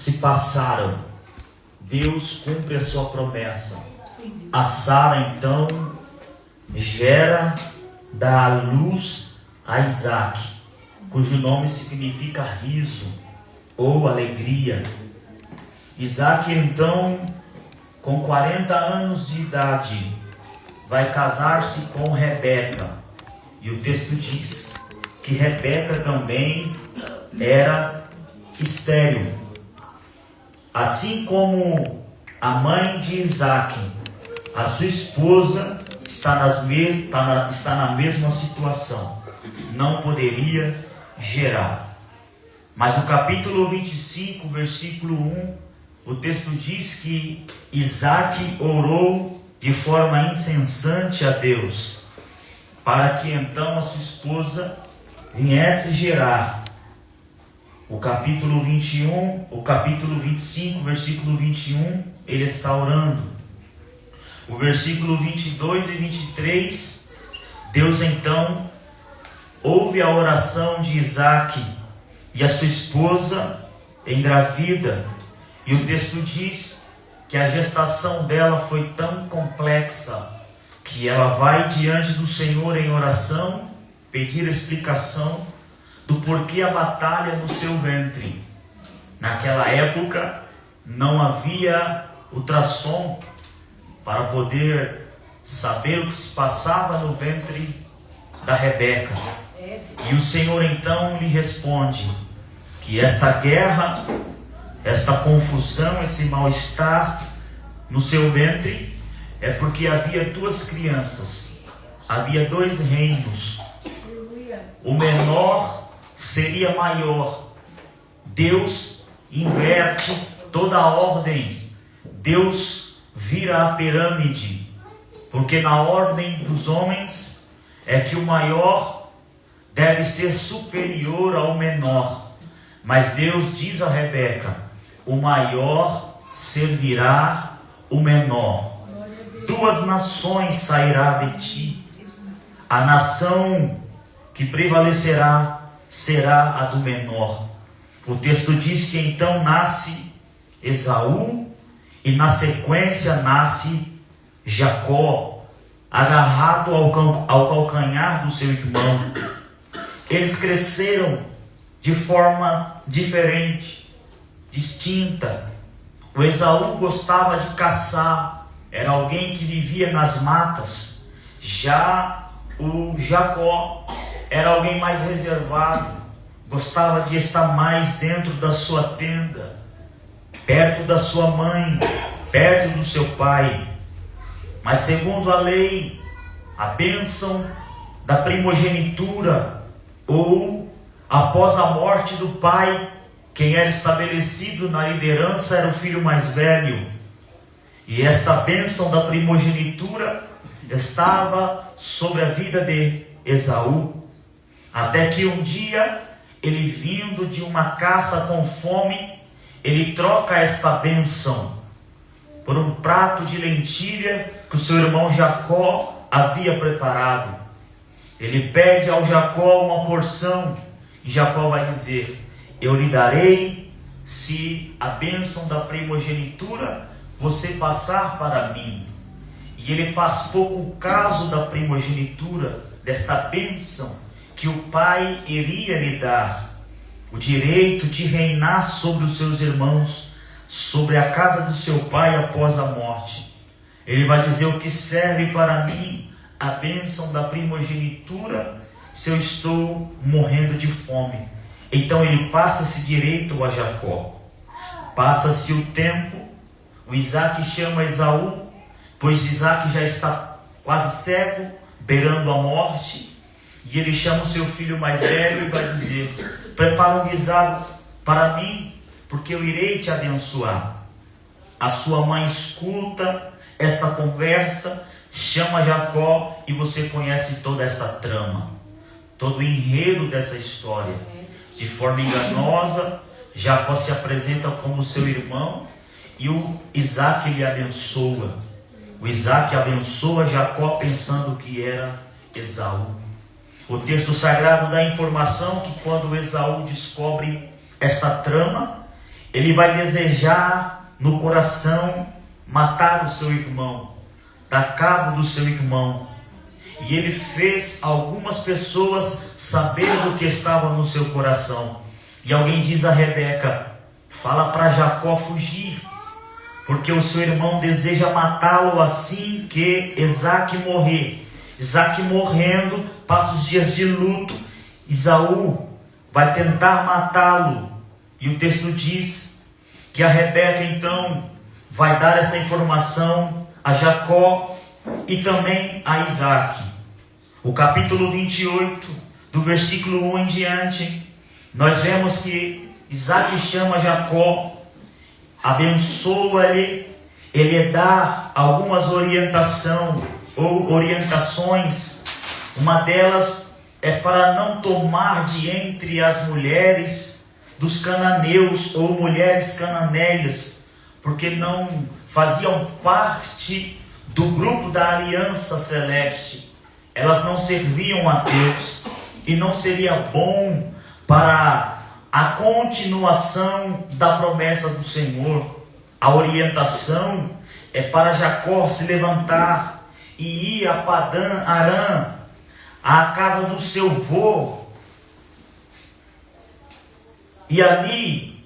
se passaram. Deus cumpre a sua promessa. A Sara então gera, dá à luz a Isaac, cujo nome significa riso ou alegria. Isaac então, com 40 anos de idade, vai casar-se com Rebeca. E o texto diz que Rebeca também era estéril. Assim como a mãe de Isaac, a sua esposa está na mesma situação. Não poderia gerar. Mas no capítulo 25, versículo 1, o texto diz que Isaac orou de forma incessante a Deus, para que então a sua esposa viesse gerar. O capítulo 25, versículo 21, ele está orando. O versículo 22 e 23, Deus então ouve a oração de Isaac e a sua esposa engravida. E o texto diz que a gestação dela foi tão complexa que ela vai diante do Senhor em oração, pedir explicação do porquê a batalha no seu ventre. Naquela época não havia ultrassom para poder saber o que se passava no ventre da Rebeca. E o Senhor então lhe responde que esta guerra, esta confusão, esse mal-estar no seu ventre é porque havia duas crianças, havia dois reinos. O menor seria maior. Deus inverte toda a ordem. Deus vira a pirâmide, porque na ordem dos homens é que o maior deve ser superior ao menor. Mas Deus diz a Rebeca: o maior servirá o menor. Duas nações sairá de ti. A nação que prevalecerá será a do menor. O texto diz que então nasce Esaú e na sequência nasce Jacó, agarrado ao calcanhar do seu irmão. Eles cresceram de forma diferente, distinta. O Esaú gostava de caçar, era alguém que vivia nas matas. Já o Jacó era alguém mais reservado, gostava de estar mais dentro da sua tenda, perto da sua mãe, perto do seu pai. Mas segundo a lei, a bênção da primogenitura, ou após a morte do pai, quem era estabelecido na liderança era o filho mais velho. E esta bênção da primogenitura estava sobre a vida de Esaú. Até que um dia, ele vindo de uma caça com fome, ele troca esta bênção por um prato de lentilha que o seu irmão Jacó havia preparado. Ele pede ao Jacó uma porção, e Jacó vai dizer: eu lhe darei se a bênção da primogenitura você passar para mim. E ele faz pouco caso da primogenitura, desta bênção que o pai iria lhe dar, o direito de reinar sobre os seus irmãos, sobre a casa do seu pai após a morte. Ele vai dizer: o que serve para mim a bênção da primogenitura se eu estou morrendo de fome? Então ele passa esse direito a Jacó. Passa-se o tempo, o Isaac chama Esaú, pois Isaac já está quase cego, beirando a morte, e ele chama o seu filho mais velho e vai dizer: prepara um guisado para mim, porque eu irei te abençoar. A sua mãe escuta esta conversa, chama Jacó, e você conhece toda esta trama, todo o enredo dessa história. De forma enganosa, Jacó se apresenta como seu irmão, e o Isaac lhe abençoa. O Isaac abençoa Jacó pensando que era Esaú. O texto sagrado dá informação que quando Esaú descobre esta trama, ele vai desejar no coração matar o seu irmão, dar cabo do seu irmão. E ele fez algumas pessoas saber do que estava no seu coração. E alguém diz a Rebeca: fala para Jacó fugir, porque o seu irmão deseja matá-lo assim que Isaque morrer. Isaque morrendo, passa os dias de luto. Esaú vai tentar matá-lo. E o texto diz que a Rebeca então vai dar essa informação a Jacó e também a Isaque. O capítulo 28, do versículo 1 em diante, nós vemos que Isaque chama Jacó, abençoa-lhe, ele dá algumas orientações. Uma delas é para não tomar de entre as mulheres dos cananeus ou mulheres cananeias, porque não faziam parte do grupo da aliança celeste. Elas não serviam a Deus e não seria bom para a continuação da promessa do Senhor. A orientação é para Jacó se levantar e ir a Padã Arã, à casa do seu vô, e ali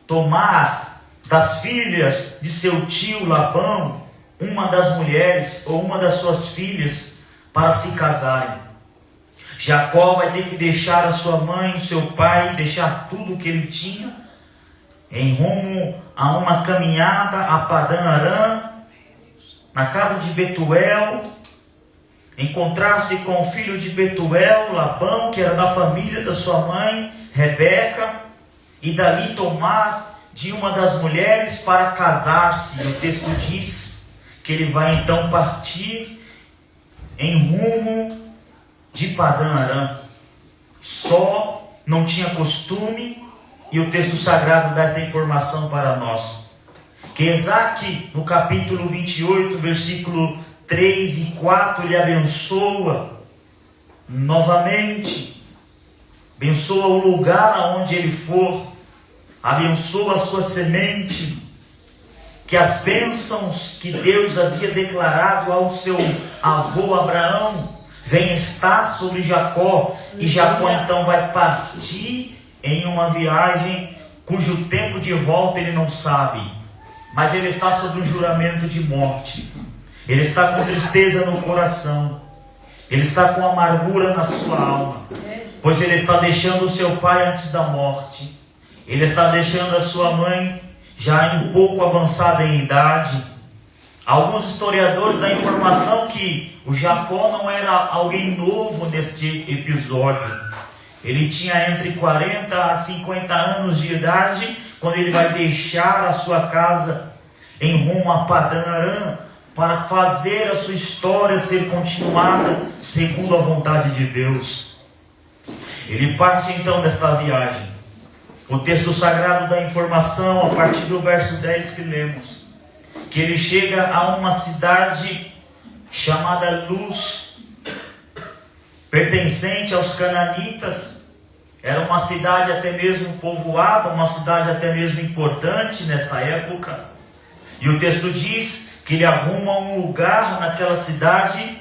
tomar das filhas de seu tio Labão uma das mulheres ou uma das suas filhas para se casarem. Jacó vai ter que deixar a sua mãe, o seu pai, deixar tudo o que ele tinha em rumo a uma caminhada a Padã Arã, na casa de Betuel, encontrar-se com o filho de Betuel, Labão, que era da família da sua mãe, Rebeca, e dali tomar de uma das mulheres para casar-se. O texto diz que ele vai então partir em rumo de Padã Arã. Só não tinha costume, e o texto sagrado dá esta informação para nós, que Isaque, no capítulo 28, versículo 3 e 4, ele abençoa novamente, abençoa o lugar aonde ele for, abençoa a sua semente, que as bênçãos que Deus havia declarado ao seu avô Abraão vem estar sobre Jacó, e Jacó então vai partir em uma viagem cujo tempo de volta ele não sabe, mas ele está sob um juramento de morte. Ele está com tristeza no coração, ele está com amargura na sua alma, pois ele está deixando o seu pai antes da morte, ele está deixando a sua mãe já um pouco avançada em idade. Alguns historiadores dão a informação que o Jacó não era alguém novo neste episódio. Ele tinha entre 40 a 50 anos de idade quando ele vai deixar a sua casa em rumo a Padã Arã para fazer a sua história ser continuada segundo a vontade de Deus. Ele parte então desta viagem. O texto sagrado dá informação a partir do verso 10 que lemos, que ele chega a uma cidade chamada Luz, pertencente aos cananitas. Era uma cidade até mesmo povoada, uma cidade até mesmo importante nesta época. E o texto diz que ele arruma um lugar naquela cidade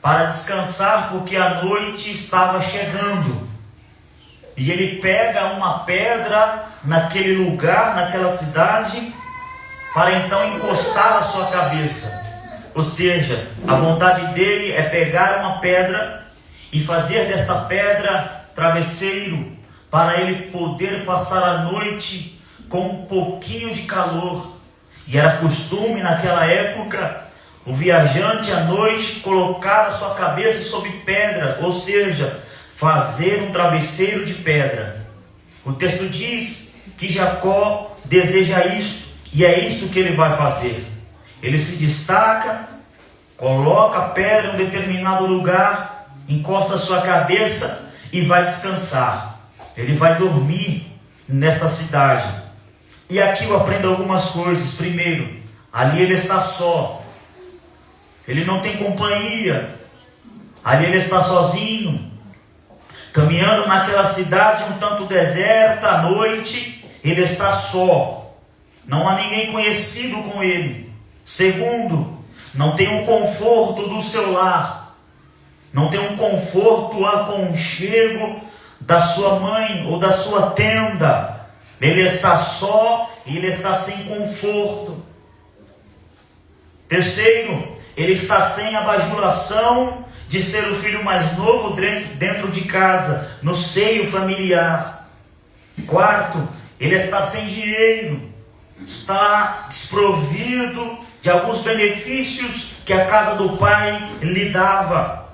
para descansar, porque a noite estava chegando. E ele pega uma pedra naquele lugar, naquela cidade, para então encostar a sua cabeça. Ou seja, a vontade dele é pegar uma pedra e fazer desta pedra travesseiro, para ele poder passar a noite com um pouquinho de calor. E era costume naquela época o viajante à noite colocar a sua cabeça sobre pedra, ou seja, fazer um travesseiro de pedra. O texto diz que Jacó deseja isto, e é isto que ele vai fazer. Ele se destaca, coloca a pedra em um determinado lugar, encosta a sua cabeça e vai descansar. Ele vai dormir nesta cidade. E aqui eu aprendo algumas coisas. Primeiro, ali ele está só. Ele não tem companhia. Ali ele está sozinho, caminhando naquela cidade um tanto deserta à noite. ele está só. Não há ninguém conhecido com ele. Segundo, não tem um conforto do seu lar. Não tem um conforto, aconchego da sua mãe ou da sua tenda. Ele está só e ele está sem conforto. Terceiro, ele está sem a bajulação de ser o filho mais novo dentro de casa, no seio familiar. Quarto, ele está sem dinheiro, está desprovido de alguns benefícios que a casa do pai lhe dava.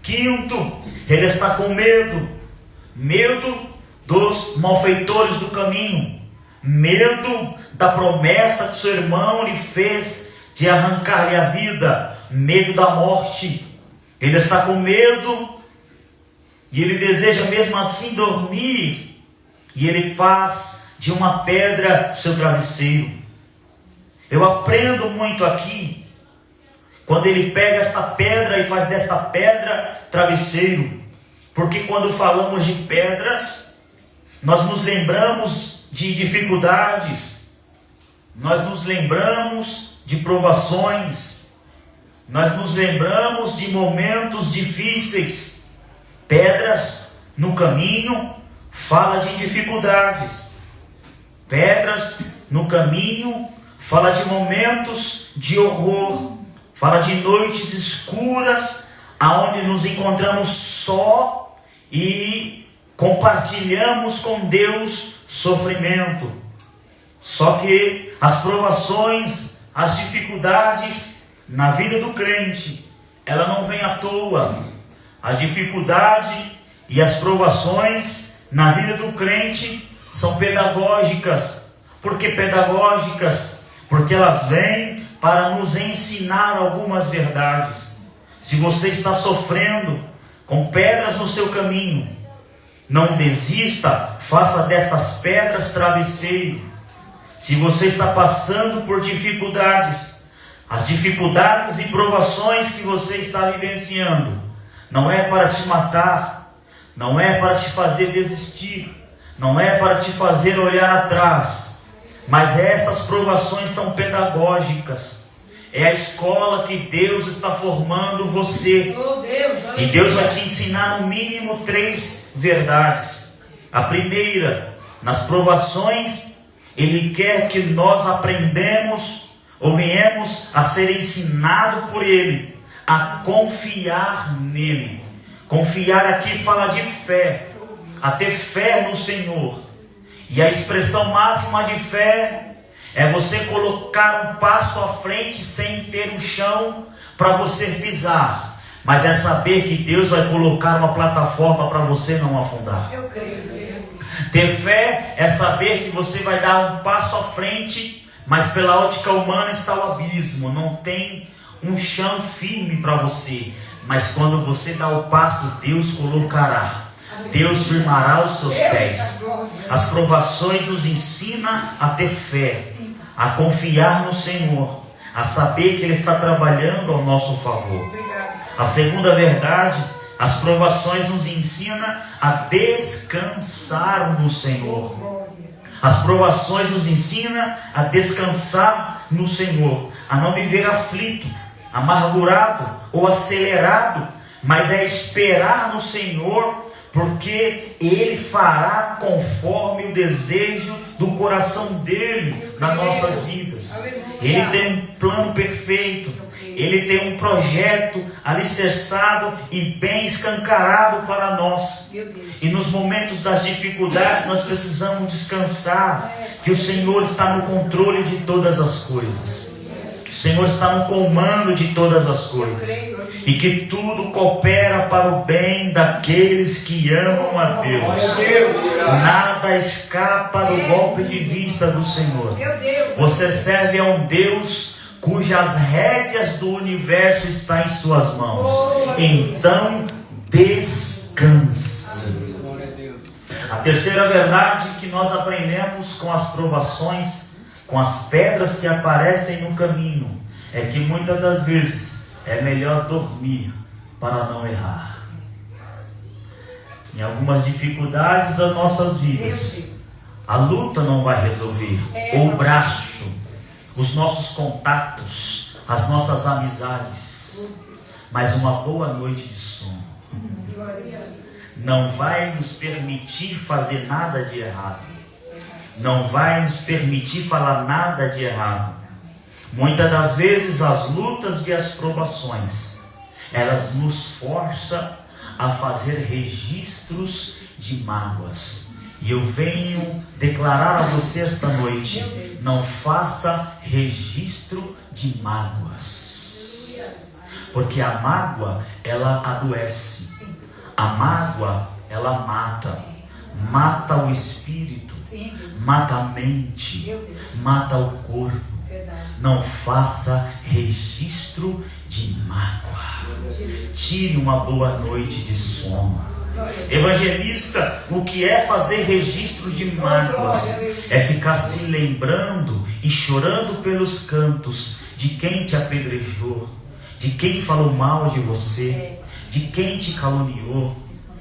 Quinto, ele está com medo dos malfeitores do caminho, medo da promessa que seu irmão lhe fez de arrancar-lhe a vida, medo da morte. Ele está com medo e ele deseja mesmo assim dormir, e ele faz de uma pedra o seu travesseiro. Eu aprendo muito aqui quando ele pega esta pedra e faz desta pedra travesseiro, porque quando falamos de pedras, nós nos lembramos de dificuldades, nós nos lembramos de provações, nós nos lembramos de momentos difíceis. Pedras no caminho fala de dificuldades. Pedras no caminho fala de momentos de horror, fala de noites escuras, aonde nos encontramos só e compartilhamos com Deus sofrimento. Só que as provações, as dificuldades na vida do crente, ela não vem à toa. A dificuldade e as provações na vida do crente são pedagógicas. Por que pedagógicas? Porque elas vêm para nos ensinar algumas verdades. Se você está sofrendo com pedras no seu caminho, não desista, faça destas pedras travesseiro. Se você está passando por dificuldades, as dificuldades e provações que você está vivenciando, não é para te matar, não é para te fazer desistir, não é para te fazer olhar atrás, mas estas provações são pedagógicas. É a escola que Deus está formando você. E Deus vai te ensinar no mínimo 3 verdades. A primeira, nas provações, Ele quer que nós aprendamos ou venhamos a ser ensinado por Ele a confiar nele. Confiar aqui fala de fé, a ter fé no Senhor. E a expressão máxima de fé é você colocar um passo à frente sem ter um chão para você pisar, mas é saber que Deus vai colocar uma plataforma para você não afundar. Eu creio. Ter fé é saber que você vai dar um passo à frente, mas pela ótica humana está o abismo, não tem um chão firme para você. Mas quando você dá o passo, Deus colocará, Deus firmará os seus pés. As provações nos ensinam a ter fé, a confiar no Senhor, a saber que Ele está trabalhando ao nosso favor. A segunda verdade, as provações nos ensinam a descansar no Senhor. As provações nos ensinam a descansar no Senhor, a não viver aflito, amargurado ou acelerado, mas é esperar no Senhor, porque Ele fará conforme o desejo do coração dele nas nossas vidas. Ele tem um plano perfeito, Ele tem um projeto alicerçado e bem escancarado para nós. E nos momentos das dificuldades nós precisamos descansar, que o Senhor está no controle de todas as coisas, que o Senhor está no comando de todas as coisas, e que tudo coopera para o bem daqueles que amam a Deus. Nada escapa do golpe de vista do Senhor. Você serve a um Deus cujas rédeas do universo estão em suas mãos. Então descanse. A terceira verdade que nós aprendemos com as provações, com as pedras que aparecem no caminho, é que muitas das vezes é melhor dormir para não errar. Em algumas dificuldades das nossas vidas, A luta não vai resolver. Ou o braço, os nossos contatos, as nossas amizades. Mas uma boa noite de sono não vai nos permitir fazer nada de errado. Não vai nos permitir falar nada de errado. Muitas das vezes as lutas e as provações, elas nos forçam a fazer registros de mágoas. E eu venho declarar a você esta noite: não faça registro de mágoas. Porque a mágoa, ela adoece. A mágoa, ela mata. Mata o espírito, mata a mente, mata o corpo. Não faça registro de mágoa. Tire uma boa noite de sono. Evangelista, o que é fazer registro de mágoas? É ficar se lembrando e chorando pelos cantos de quem te apedrejou, de quem falou mal de você, de quem te caluniou,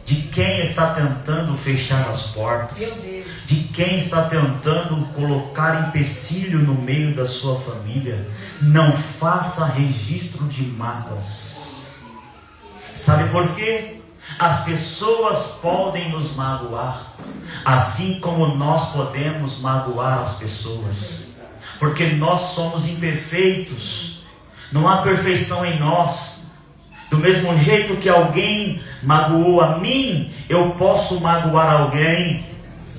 de quem está tentando fechar as portas, de quem está tentando colocar empecilho no meio da sua família. Não faça registro de mágoas. Sabe por quê? As pessoas podem nos magoar, assim como nós podemos magoar as pessoas, porque nós somos imperfeitos, não há perfeição em nós. Do mesmo jeito que alguém magoou a mim, eu posso magoar alguém,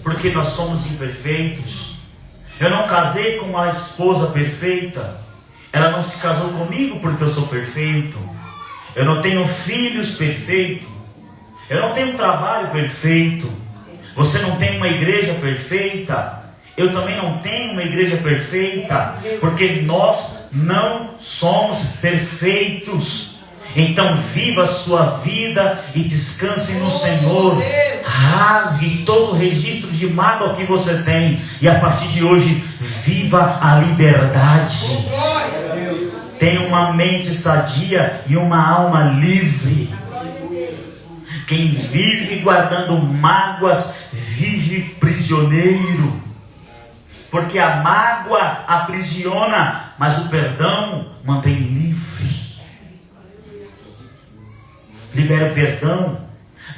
porque nós somos imperfeitos. Eu não casei com uma esposa perfeita, ela não se casou comigo porque eu sou perfeito. Eu não tenho filhos perfeitos, eu não tenho um trabalho perfeito. Você não tem uma igreja perfeita, eu também não tenho uma igreja perfeita, porque nós não somos perfeitos. Então viva a sua vida e descanse no Senhor. Rasgue todo o registro de mágoa que você tem, e a partir de hoje viva a liberdade. Tenha uma mente sadia e uma alma livre. Quem vive guardando mágoas vive prisioneiro, porque a mágoa aprisiona, mas o perdão mantém livre. Libera o perdão.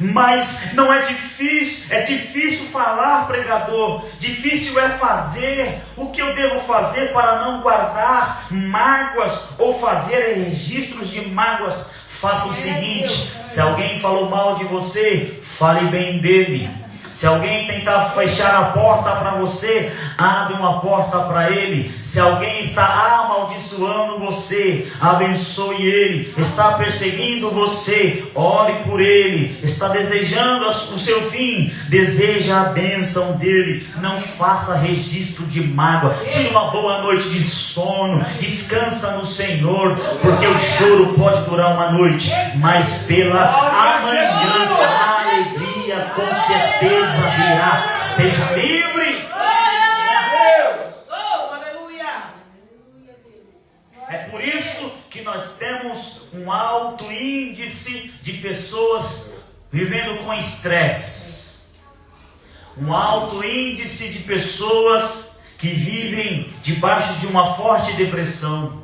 Mas não é difícil, é difícil falar, pregador, difícil é fazer. O que eu devo fazer para não guardar mágoas ou fazer registros de mágoas? Faça o seguinte: se alguém falou mal de você, fale bem dele. Se alguém tentar fechar a porta para você, abre uma porta para ele. Se alguém está amaldiçoando você, abençoe ele. Está perseguindo você, ore por ele. Está desejando o seu fim, deseja a bênção dele. Não faça registro de mágoa. Tire uma boa noite de sono, descansa no Senhor, porque o choro pode durar uma noite, mas pela amanhã a alegria com certeza virá. Seja livre. É por isso que nós temos um alto índice de pessoas vivendo com estresse, um alto índice de pessoas que vivem debaixo de uma forte depressão,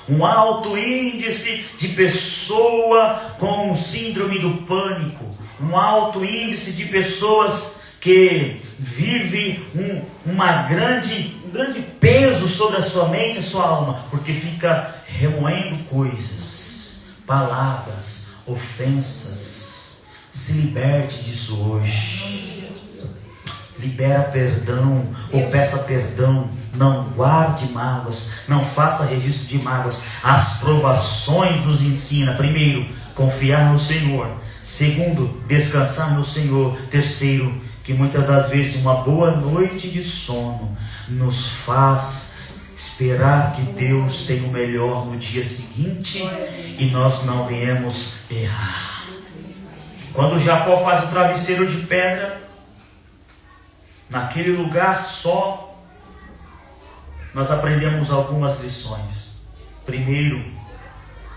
um alto índice de pessoa com síndrome do pânico, um alto índice de pessoas que vive um grande peso sobre a sua mente e a sua alma, porque fica remoendo coisas, palavras, ofensas. Se liberte disso hoje. Libera perdão, ou peça perdão. Não guarde mágoas, não faça registro de mágoas. As provações nos ensinam: primeiro, confiar no Senhor; segundo, descansar no Senhor; terceiro, que muitas das vezes uma boa noite de sono nos faz esperar que Deus tem o melhor no dia seguinte e nós não viemos errar. Quando Jacó faz o travesseiro de pedra, naquele lugar só, nós aprendemos algumas lições. Primeiro,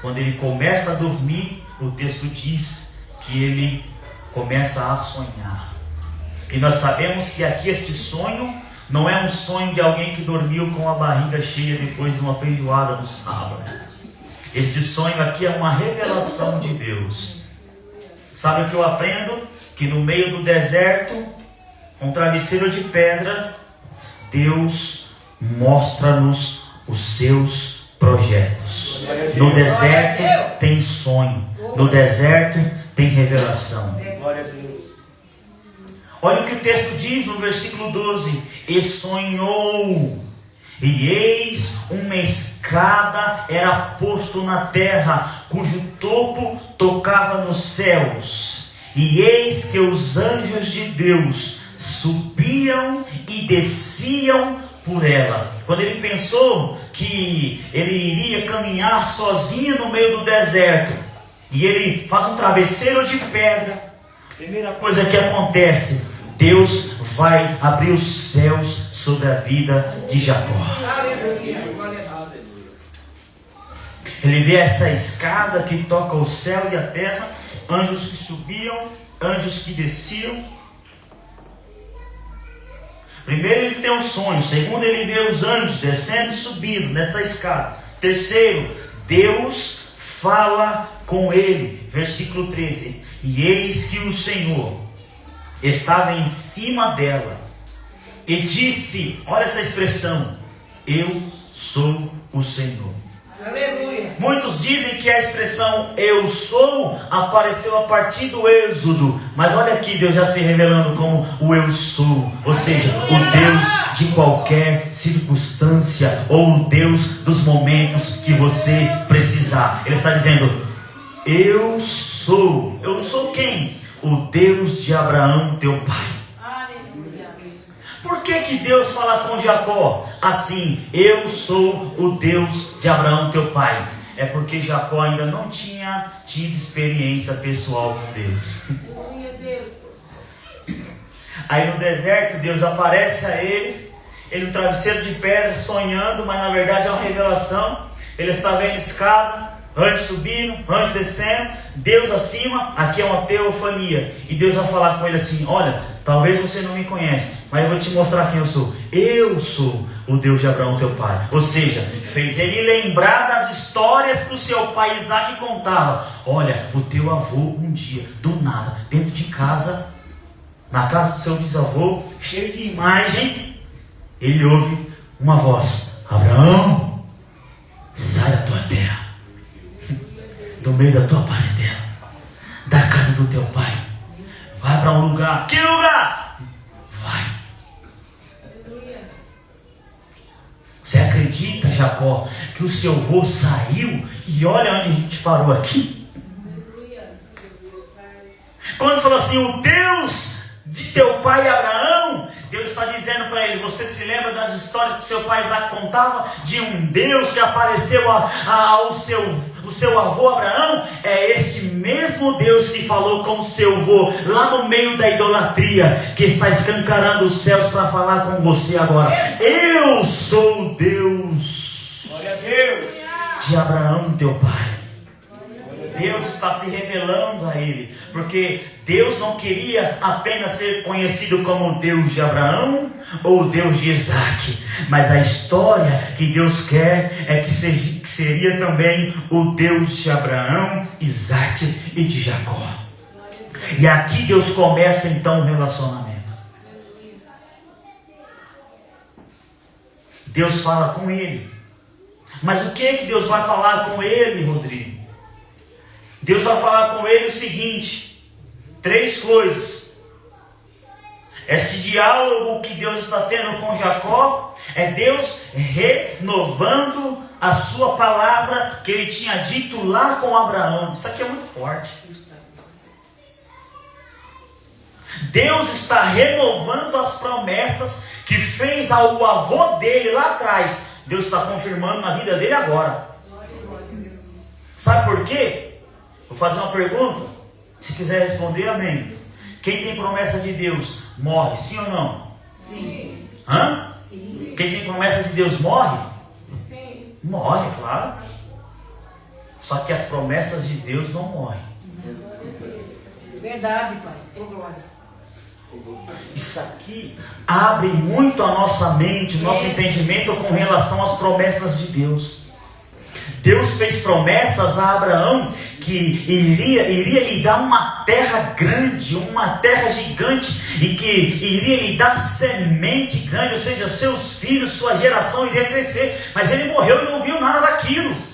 quando ele começa a dormir, o texto diz que ele começa a sonhar. E nós sabemos que aqui este sonho não é um sonho de alguém que dormiu com a barriga cheia depois de uma feijoada no sábado. Este sonho aqui é uma revelação de Deus. Sabe o que eu aprendo? Que no meio do deserto, com um travesseiro de pedra, Deus mostra-nos os seus projetos. No deserto tem sonho. No deserto tem revelação. Olha o que o texto diz no versículo 12. E sonhou, e eis uma escada era posto na terra, cujo topo tocava nos céus. E eis que os anjos de Deus subiam e desciam por ela. Quando ele pensou que ele iria caminhar sozinho no meio do deserto, e ele faz um travesseiro de pedra, a primeira coisa que acontece, Deus vai abrir os céus sobre a vida de Jacó. Ele vê essa escada que toca o céu e a terra, anjos que subiam, anjos que desciam. Primeiro ele tem um sonho. Segundo, ele vê os anjos descendo e subindo nesta escada. Terceiro, Deus fala com ele. Versículo 13. E eis que o Senhor estava em cima dela e disse, olha essa expressão, eu sou o Senhor. Aleluia. Muitos dizem que a expressão eu sou apareceu a partir do Êxodo, mas olha aqui Deus já se revelando como o eu sou, ou seja, o Deus de qualquer circunstância, ou o Deus dos momentos que você precisar. Ele está dizendo, eu sou quem? O Deus de Abraão, teu pai. Por que Deus fala com Jacó assim? Eu sou o Deus de Abraão, teu pai. É porque Jacó ainda não tinha tido experiência pessoal com Deus. Aí no deserto Deus aparece a ele no travesseiro de pedra, sonhando, mas na verdade é uma revelação. Ele está vendo a escada, anjos subindo, anjos descendo, Deus acima, aqui é uma teofania. E Deus vai falar com ele assim, olha, talvez você não me conhece, mas eu vou te mostrar quem eu sou. Eu sou o Deus de Abraão, teu pai. Ou seja, fez ele lembrar das histórias que o seu pai Isaac contava. Olha, o teu avô um dia, do nada, dentro de casa, na casa do seu bisavô, cheio de imagem, ele ouve uma voz, Abraão, sai da tua terra, do meio da tua parentela, da casa do teu pai, vai para um lugar. Que lugar? Vai. Você acredita, Jacó, que o seu avô saiu e olha onde a gente parou aqui? Quando falou assim, o Deus de teu pai Abraão, Deus está dizendo para ele, você se lembra das histórias que seu pai Isaac contava? De um Deus que apareceu ao seu avô Abraão? É este mesmo Deus que falou com o seu avô lá no meio da idolatria, que está escancarando os céus para falar com você agora. Eu sou o Deus de Abraão, teu pai. Deus está se revelando a ele, porque Deus não queria apenas ser conhecido como o Deus de Abraão ou o Deus de Isaac, mas a história que Deus quer é que seria também o Deus de Abraão, Isaac e de Jacó. E aqui Deus começa então o relacionamento. Deus fala com ele. Mas o que é que Deus vai falar com ele, Rodrigo? Deus vai falar com ele o seguinte, 3 coisas. Este diálogo que Deus está tendo com Jacó é Deus renovando a sua palavra que ele tinha dito lá com Abraão. Isso aqui é muito forte. Deus está renovando as promessas que fez ao avô dele lá atrás. Deus está confirmando na vida dele agora. Sabe por quê? Vou fazer uma pergunta. Se quiser responder, amém. Quem tem promessa de Deus morre, sim ou não? Sim. Hã? Sim. Quem tem promessa de Deus morre? Sim. Morre, claro. Só que as promessas de Deus não morrem. Verdade, pai. Isso aqui abre muito a nossa mente, o nosso entendimento com relação às promessas de Deus. Deus fez promessas a Abraão que iria lhe dar uma terra grande, uma terra gigante, e que iria lhe dar semente grande, ou seja, seus filhos, sua geração iria crescer. Mas ele morreu e não viu nada daquilo.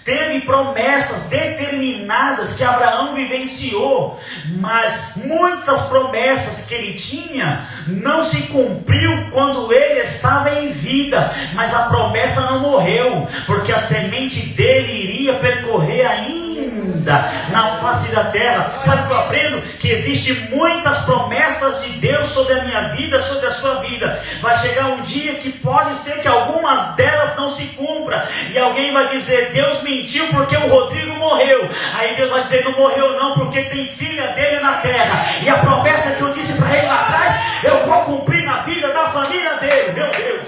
Teve promessas determinadas que Abraão vivenciou, mas muitas promessas que ele tinha não se cumpriu quando ele estava em vida. Mas a promessa não morreu, porque a semente dele iria percorrer ainda na face da terra. Sabe o que eu aprendo? Que existem muitas promessas de Deus sobre a minha vida, sobre a sua vida. Vai chegar um dia que pode ser que algumas delas não se cumpram, e alguém vai dizer: Deus mentiu porque o Rodrigo morreu. Aí Deus vai dizer: não morreu não, porque tem filha dele na terra, e a promessa que eu disse para ele lá atrás, eu vou cumprir na vida da família dele. Meu Deus,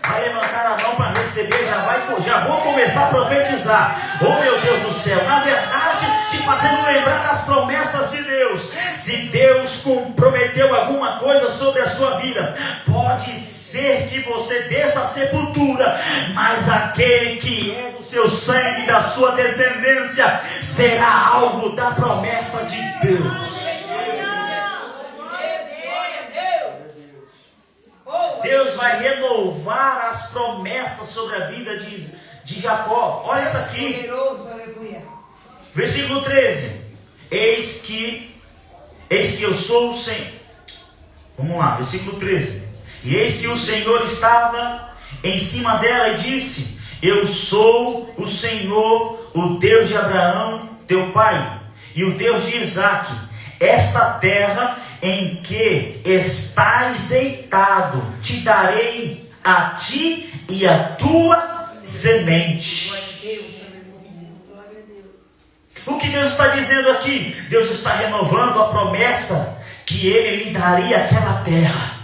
vai levantar a mão para receber, já vou começar a profetizar. Oh meu Deus do céu, na verdade, te fazendo lembrar das promessas de Deus. Se Deus comprometeu alguma coisa sobre a sua vida, pode ser que você desça a sepultura, mas aquele que é do seu sangue, da sua descendência, será alvo da promessa de Deus. Deus vai renovar as promessas sobre a vida de Jacó. Olha isso aqui, versículo 13: Eis que eu sou o Senhor. Vamos lá, versículo 13: E eis que o Senhor estava em cima dela e disse: Eu sou o Senhor, o Deus de Abraão, teu pai, e o Deus de Isaque. Esta terra em que estás deitado, te darei a ti e a tua semente. O que Deus está dizendo aqui? Deus está renovando a promessa que Ele lhe daria aquela terra.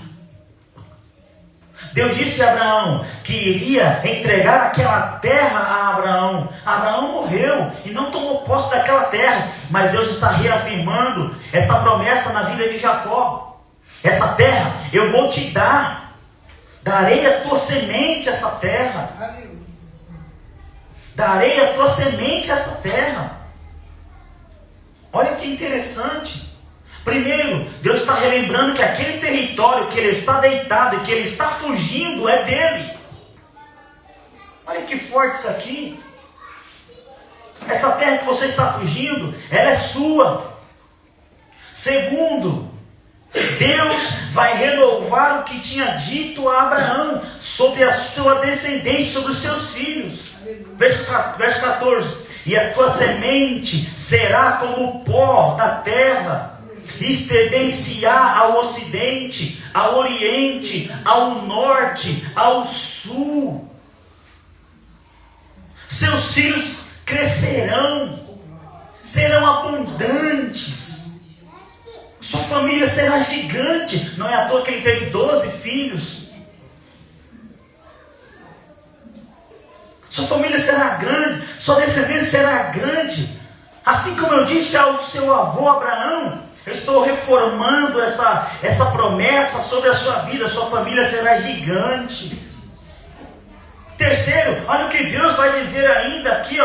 Deus disse a Abraão que iria entregar aquela terra a Abraão. Abraão morreu e não tomou posse daquela terra, mas Deus está reafirmando esta promessa na vida de Jacó. Essa terra eu vou te dar, darei a tua semente essa terra, darei a tua semente essa terra. Olha que interessante. Primeiro, Deus está relembrando que aquele território que ele está deitado e que ele está fugindo é dele. Olha que forte isso aqui. Essa terra que você está fugindo, ela é sua. Segundo, Deus vai renovar o que tinha dito a Abraão sobre a sua descendência, sobre os seus filhos. Verso 14: E a tua semente será como o pó da terra, estender-se-á ao ocidente, ao oriente, ao norte, ao sul. Seus filhos crescerão, serão abundantes, sua família será gigante. Não é à toa que ele teve 12 filhos. Sua família será grande, sua descendência será grande. Assim como eu disse ao seu avô Abraão, eu estou reformando essa promessa sobre a sua vida. Sua família será gigante. Terceiro, olha o que Deus vai dizer ainda aqui,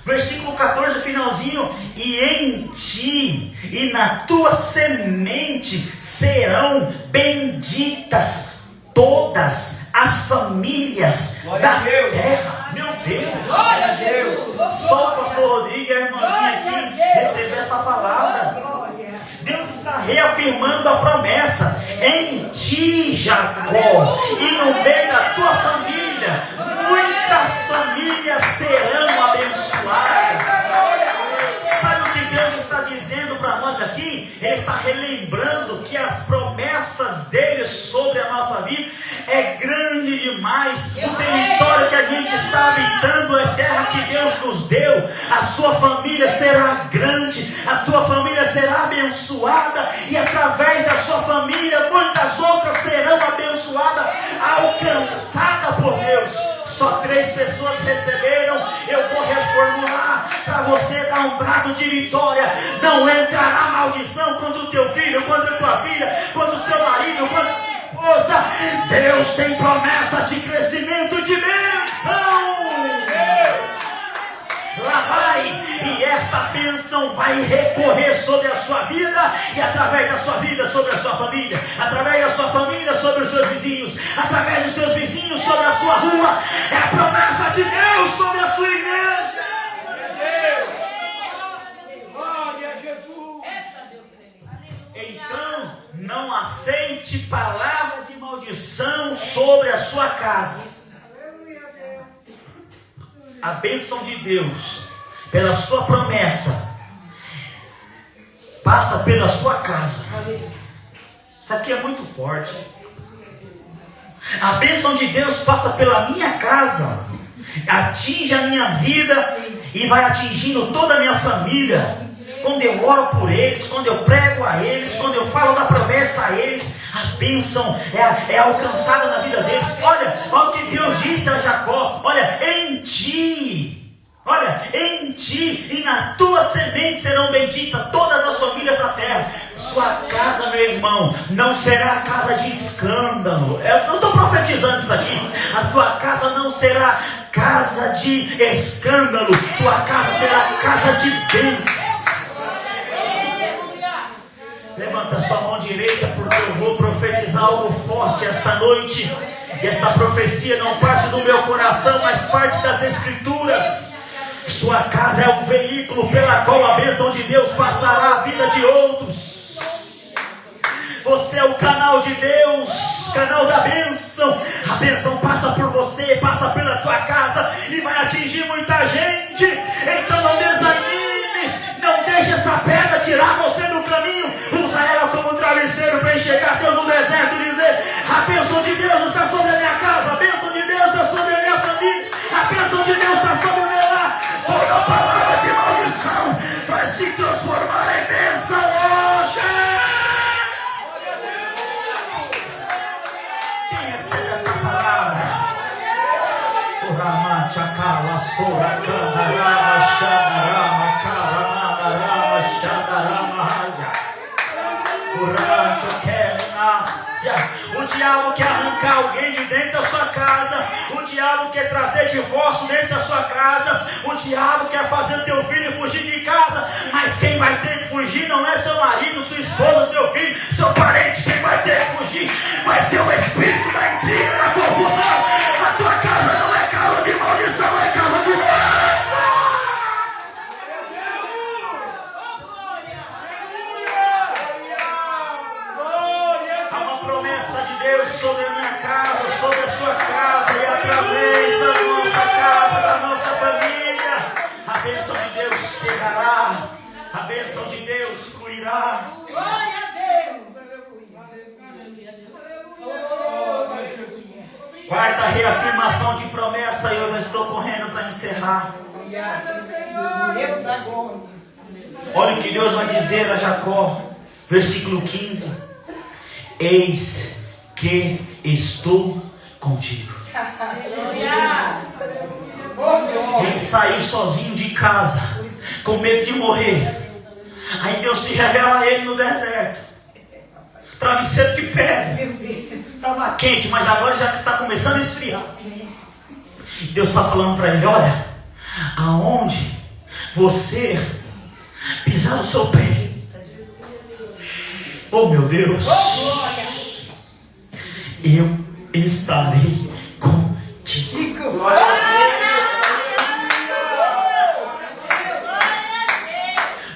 versículo 14, finalzinho: E em ti e na tua semente serão benditas todas as famílias da terra. Meu Deus! Glória a Deus! Só o pastor Rodrigo e a irmãzinha aqui receber esta palavra. Deus está reafirmando a promessa: em ti, Jacó, e no meio da tua família, muitas famílias serão abençoadas. Sabe o que Deus está dizendo para nós aqui? Ele está relembrando que as promessas dele sobre a nossa vida é grande demais. O território que a gente está habitando é terra que Deus nos deu. A sua família será grande, a tua família será abençoada, e através da sua família muitas outras serão abençoadas, alcançadas por Deus. Só 3 pessoas receberam. Eu vou reformular para para você dar um brado de vitória. Não entrará maldição contra o teu filho, contra a tua filha, contra o seu marido, contra a tua esposa. Deus tem promessa de crescimento, de bênção. Lá vai, e esta bênção vai recorrer sobre a sua vida, e através da sua vida sobre a sua família, através da sua família sobre os seus vizinhos, através dos seus vizinhos sobre a sua rua. É a promessa de Deus sobre a sua igreja. Glória a Jesus. Então, não aceite palavra de maldição sobre a sua casa. A bênção de Deus, pela sua promessa, passa pela sua casa. Isso aqui é muito forte. A bênção de Deus passa pela minha casa, atinge a minha vida e vai atingindo toda a minha família. Quando eu oro por eles, quando eu prego a eles, quando eu falo da promessa a eles, a bênção é alcançada na vida deles. Olha o que Deus disse a Jacó: olha, em ti e na tua semente serão benditas todas as famílias da terra. Sua casa, meu irmão, não será casa de escândalo. Eu não estou profetizando isso aqui. A tua casa não será casa de escândalo. Tua casa será casa de bênção. Levanta sua mão direita, porque eu vou profetizar algo forte esta noite. E esta profecia não parte do meu coração, mas parte das Escrituras. Sua casa é um veículo pela qual a bênção de Deus passará a vida de outros. Você é o canal de Deus, canal da bênção. A bênção passa por você, passa pela tua casa e vai atingir muita gente. Então não desanime, não deixe essa pedra tirar você do caminho. Usa ela como travesseiro para enxergar Deus no deserto e dizer: a bênção de Deus está sobre a minha casa, a bênção de Deus está sobre a minha família, a bênção de Deus está sobre o meu lar. Toda palavra de maldição vai se transformar em bênção hoje. Quem recebe esta palavra? O diabo quer arrancar alguém de dentro da sua casa. O diabo quer trazer divórcio dentro da sua casa. O diabo quer fazer o teu filho fugir de casa. Mas quem vai ter que fugir não é seu marido, sua esposa, seu filho, seu parente. Quem vai ter que fugir vai ser o espírito da intriga, da confusão. A tua casa não é casa de maldição, é casa de bênção. Há uma promessa de Deus sobre a minha casa, sobre a sua casa, e através da nossa casa, da nossa família, a bênção de Deus chegará, a bênção de Deus fluirá. Glória a Deus! Quarta reafirmação de promessa, e eu já estou correndo para encerrar. Olha o que Deus vai dizer a Jacó, versículo 15: eis que estou contigo. Ele saiu sozinho de casa, com medo de morrer. Aí Deus se revela a ele no deserto. Travesseiro de pedra. Estava quente, mas agora já está começando a esfriar. Deus está falando para ele: olha, aonde você pisar o seu pé, oh meu Deus, eu estarei contigo.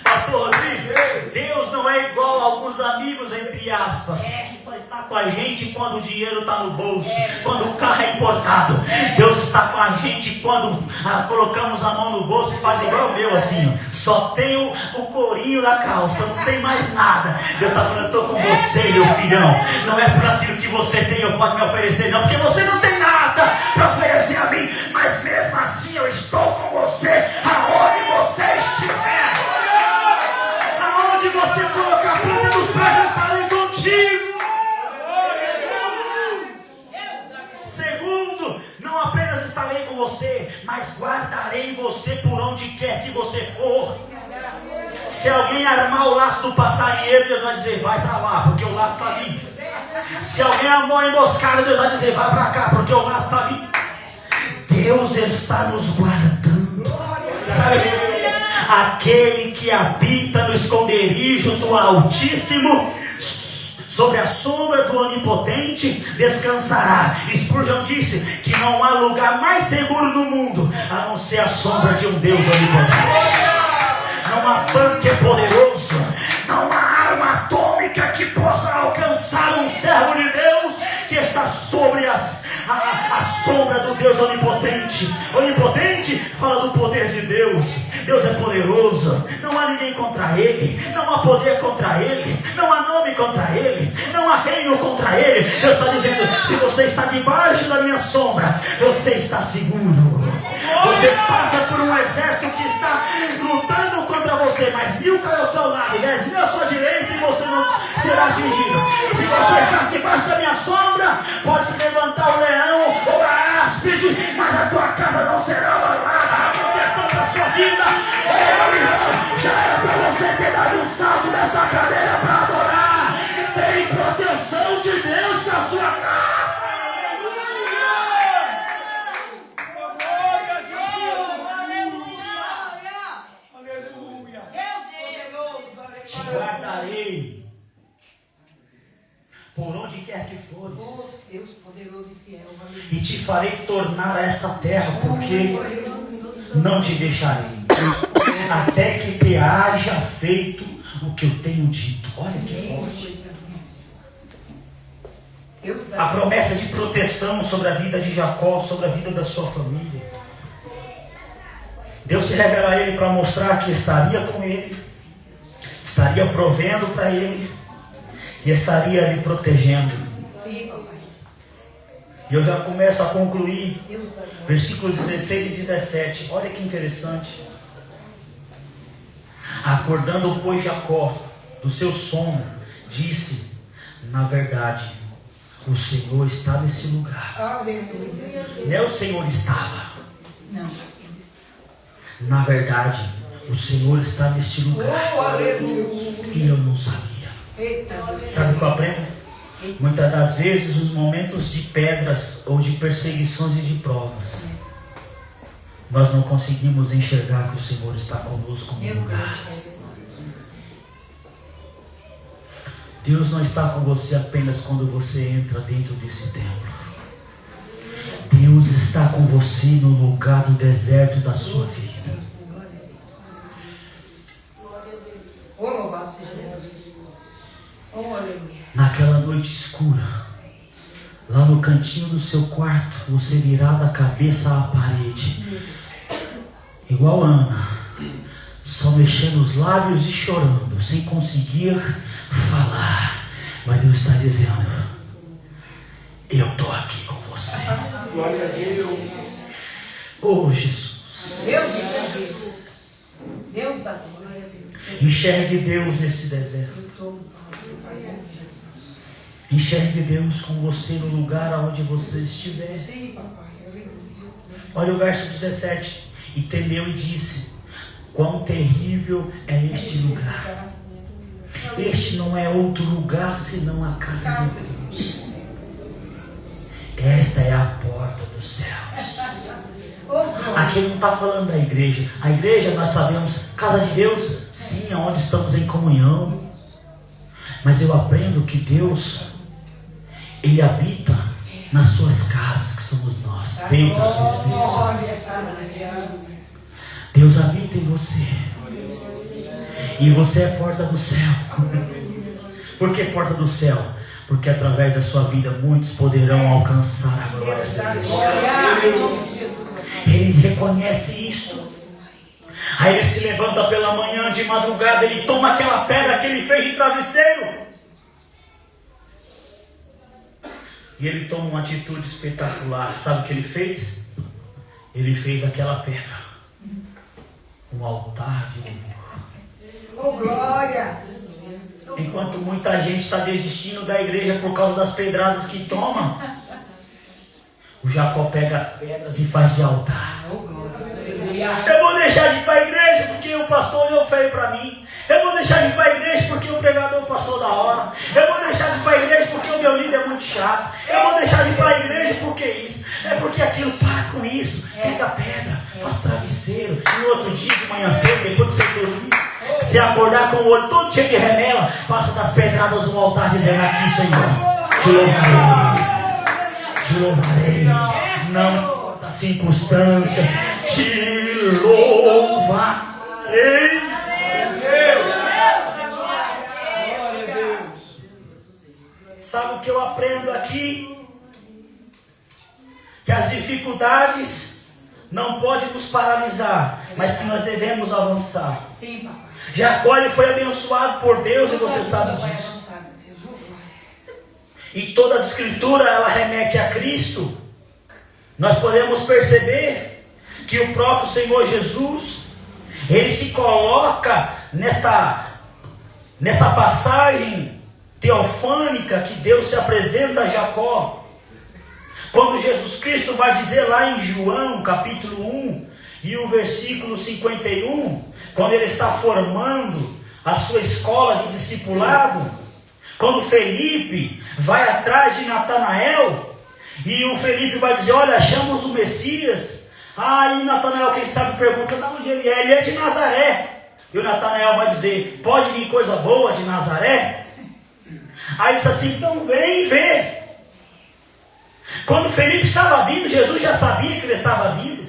Pastor Rodrigo, Deus não é igual a alguns amigos, entre aspas, que só está com a gente quando o dinheiro está no bolso, quando o carro é importado. Deus está com a gente quando colocamos a mão no bolso e faz igual o meu, assim, ó. Só tem o corinho da calça, não tem mais nada. Deus está falando: eu estou com você, meu filhão. Não é por aquilo que você tem ou pode me oferecer, não, porque você não tem nada para oferecer a mim, mas mesmo assim eu estou com você aonde você estiver. Aonde você colocar a planta dos pés, eu estarei contigo. Segundo, não apenas estarei com você, mas guardarei você por onde quer que você armar o laço do passarinheiro, Deus vai dizer, vai para lá, porque o laço está ali. Se alguém armou a emboscada, Deus vai dizer, vai para cá, porque o laço está ali. Deus está nos guardando. Sabe, aquele que habita no esconderijo do Altíssimo, sobre a sombra do Onipotente descansará. Spurgeon disse que não há lugar mais seguro no mundo a não ser a sombra de um Deus onipotente. Não há bunker poderoso, não há arma atômica que possa alcançar um servo de Deus que está sobre a sombra do Deus onipotente. Onipotente fala do poder de Deus. Deus é poderoso, não há ninguém contra Ele, não há poder contra Ele, não há nome contra Ele, não há reino contra Ele. Deus está dizendo, se você está debaixo da minha sombra, você está seguro. Você passa por um exército que está lutando contra você, mas 1000 cai ao seu lado, 10.000 à sua direita, e você não será atingido. Se você está debaixo da minha sombra, pode se levantar o leão ou a áspide, mas a tua casa não será abalada. A proteção da sua vida já era para você ter dado um salto desta cadeira para adorar. Tem proteção de Deus na sua casa. Guardarei por onde quer que fores, Deus poderoso e fiel, e te farei tornar a esta terra, porque não te deixarei até que te haja feito o que eu tenho dito. Olha que forte. A promessa de proteção sobre a vida de Jacó, sobre a vida da sua família. Deus se revela a ele para mostrar que estaria com ele, estaria provendo para ele e estaria lhe protegendo. Sim, papai. E eu já começo a concluir. Versículos 16 e 17. Olha que interessante. Acordando, pois, Jacó do seu sono, disse: na verdade, o Senhor está nesse lugar. Aleluia. Não é o Senhor estava. Não. Na verdade, o Senhor está neste lugar. Oh, aleluia. E eu não sabia. Eita, Sabe o que eu aprendo? Muitas das vezes os momentos de pedras ou de perseguições e de provas, nós não conseguimos enxergar que o Senhor está conosco no lugar. Deus não está com você apenas quando você entra dentro desse templo. Deus está com você no lugar do deserto da sua vida. Oh, louvado seja Deus. Oh, aleluia. Naquela noite escura, lá no cantinho do seu quarto, você virado a cabeça à parede, igual Ana, só mexendo os lábios e chorando, sem conseguir falar. Mas Deus está dizendo: eu estou aqui com você. Glória a Deus. Oh, Jesus. Deus da glória. Enxergue Deus nesse deserto. Enxergue Deus com você no lugar onde você estiver. Olha o verso 17. E temeu e disse: quão terrível é este lugar. Este não é outro lugar senão a casa de Deus. Esta é a porta dos céus. Aqui não está falando da igreja. A igreja, nós sabemos, casa de Deus, sim, é onde estamos em comunhão. Mas eu aprendo que Deus, Ele habita nas suas casas, que somos nós, templos do Espírito Santo. Deus habita em você. E você é porta do céu. Por que porta do céu? Porque através da sua vida muitos poderão alcançar a glória celestial. Ele reconhece isto. Aí ele se levanta pela manhã, de madrugada, ele toma aquela pedra que ele fez de travesseiro. E ele toma uma atitude espetacular. Sabe o que ele fez? Ele fez daquela pedra um altar de louvor. Oh, glória! Enquanto muita gente está desistindo da igreja por causa das pedradas que toma, o Jacó pega as pedras e faz de altar. Eu vou deixar de ir para a igreja porque o pastor olhou feio para mim. Eu vou deixar de ir para a igreja porque o pregador passou da hora. Eu vou deixar de ir para a igreja porque o meu líder é muito chato. Eu vou deixar de ir para a igreja porque isso. É porque aquilo. Para com isso. Pega a pedra, faz travesseiro. E no outro dia de manhã cedo, depois que você dormir, que você acordar com o olho todo cheio de remela, faça das pedradas um altar dizendo: aqui, Senhor, te louvarei. Te louvarei. Não das circunstâncias, te louvarei. Sabe o que eu aprendo aqui? Que as dificuldades não podem nos paralisar, mas que nós devemos avançar. Sim, papai. Jacó, ele foi abençoado por Deus e você sabe disso. E toda a escritura, ela remete a Cristo. Nós podemos perceber que o próprio Senhor Jesus, ele se coloca nesta passagem teofânica que Deus se apresenta a Jacó. Quando Jesus Cristo vai dizer lá em João capítulo 1 e o versículo 51, quando ele está formando a sua escola de discipulado, quando Felipe vai atrás de Natanael, e o Felipe vai dizer: olha, achamos o Messias. E Natanael, quem sabe, pergunta de onde ele é. Ele é de Nazaré. E o Natanael vai dizer: pode vir coisa boa de Nazaré? Aí ele diz assim: então vem e vê. Quando Felipe estava vindo, Jesus já sabia que ele estava vindo.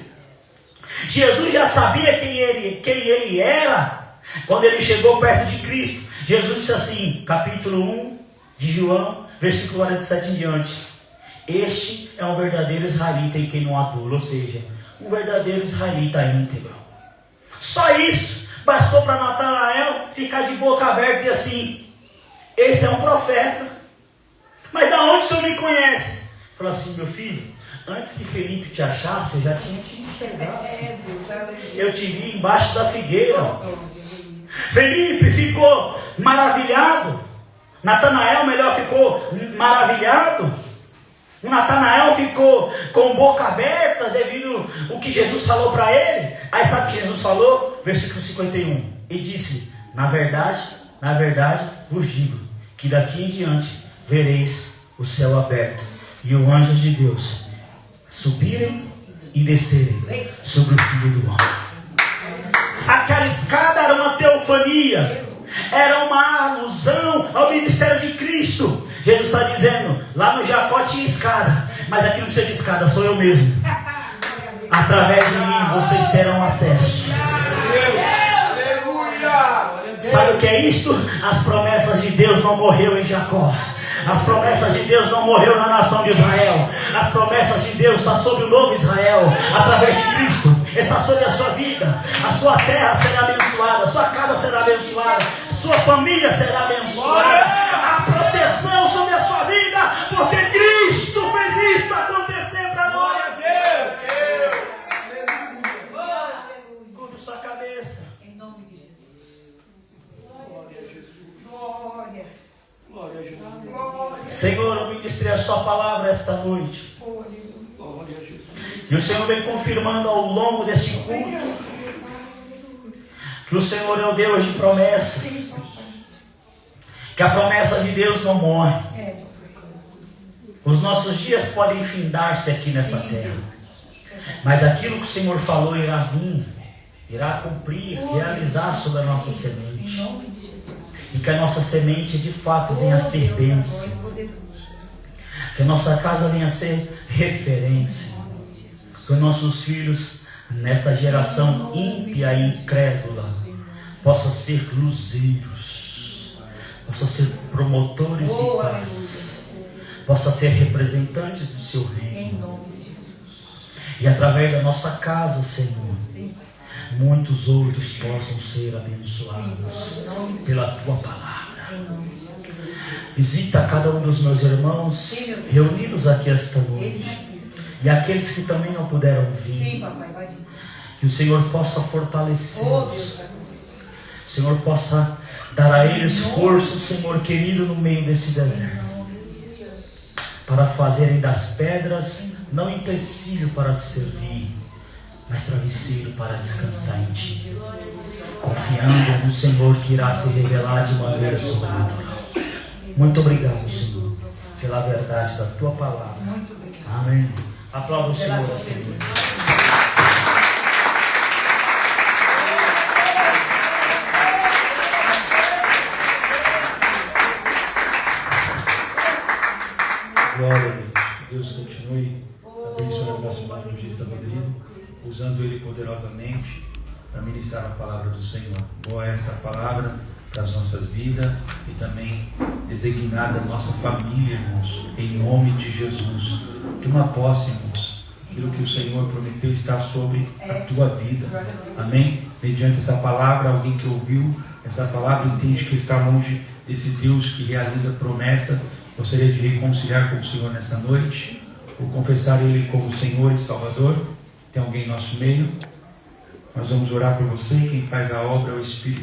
Jesus já sabia quem ele era. Quando ele chegou perto de Cristo, Jesus disse assim, capítulo 1 de João, versículo 47 em diante: este é um verdadeiro israelita em quem não há dolo, ou seja, um verdadeiro israelita íntegro. Só isso bastou para Natanael ficar de boca aberta e dizer assim: esse é um profeta. Mas da onde o senhor me conhece? Falou assim: meu filho, antes que Felipe te achasse, eu já tinha te enxergado. Eu te vi embaixo da figueira. Felipe ficou maravilhado. Natanael, melhor, ficou maravilhado. O Natanael ficou com boca aberta devido ao que Jesus falou para ele. Aí sabe o que Jesus falou? Versículo 51. E disse: na verdade, vos digo, que daqui em diante vereis o céu aberto e o anjo de Deus subirem e descerem sobre o Filho do Homem. Aquela escada era uma teofania, era uma alusão ao ministério de Cristo. Jesus está dizendo: lá no Jacó tinha escada, mas aqui não precisa de escada, sou eu mesmo. Através de mim vocês terão acesso. Sabe o que é isto? As promessas de Deus não morreram em Jacó. As promessas de Deus não morreram na nação de Israel. As promessas de Deus estão sobre o novo Israel. Através de Cristo está sobre a sua vida. A sua terra será abençoada, a sua casa será abençoada, sua família será abençoada. A proteção sobre a sua vida, porque Cristo fez isto acontecer para nós. Curva sua cabeça. Em nome de Jesus. Glória a Jesus. Glória. Glória a Jesus. Senhor, eu ministrei a sua palavra esta noite. Glória a Jesus. E o Senhor vem confirmando ao longo deste culto que o Senhor é o Deus de promessas. Que a promessa de Deus não morre. Os nossos dias podem findar-se aqui nessa terra, mas aquilo que o Senhor falou irá vir, irá cumprir, realizar sobre a nossa semente. E que a nossa semente de fato venha a ser bênção. Que a nossa casa venha a ser referência. Que os nossos filhos, nesta geração ímpia e incrédula, possam ser luzeiros, possam ser promotores de paz, possam ser representantes do seu reino. E através da nossa casa, Senhor, muitos outros possam ser abençoados pela tua palavra. Visita cada um dos meus irmãos reunidos aqui esta noite, e aqueles que também não puderam vir. Que o Senhor possa fortalecê-los, o Senhor possa dar a eles força, Senhor querido, no meio desse deserto, para fazerem das pedras não empecilho para te servir, mas travesseiro para descansar em ti. confiando no Senhor que irá se revelar de maneira sobrenatural. Muito obrigado, Senhor, pela verdade da tua palavra. Muito obrigado. Amém. Aplauda o Senhor esta noite. Glória a Deus. Que Deus continue abençoando o nosso irmão evangelista Rodrigo, usando ele poderosamente para ministrar a palavra do Senhor. Boa esta palavra para as nossas vidas e também designada a nossa família, irmãos, em nome de Jesus. Toma posse, irmãos, aquilo que o Senhor prometeu está sobre a tua vida. Amém? Mediante essa palavra, alguém que ouviu essa palavra entende que está longe desse Deus que realiza promessa. Gostaria de reconciliar com o Senhor nessa noite, por confessar Ele como Senhor e Salvador. Tem alguém em nosso meio? Nós vamos orar por você. Quem faz a obra é o Espírito.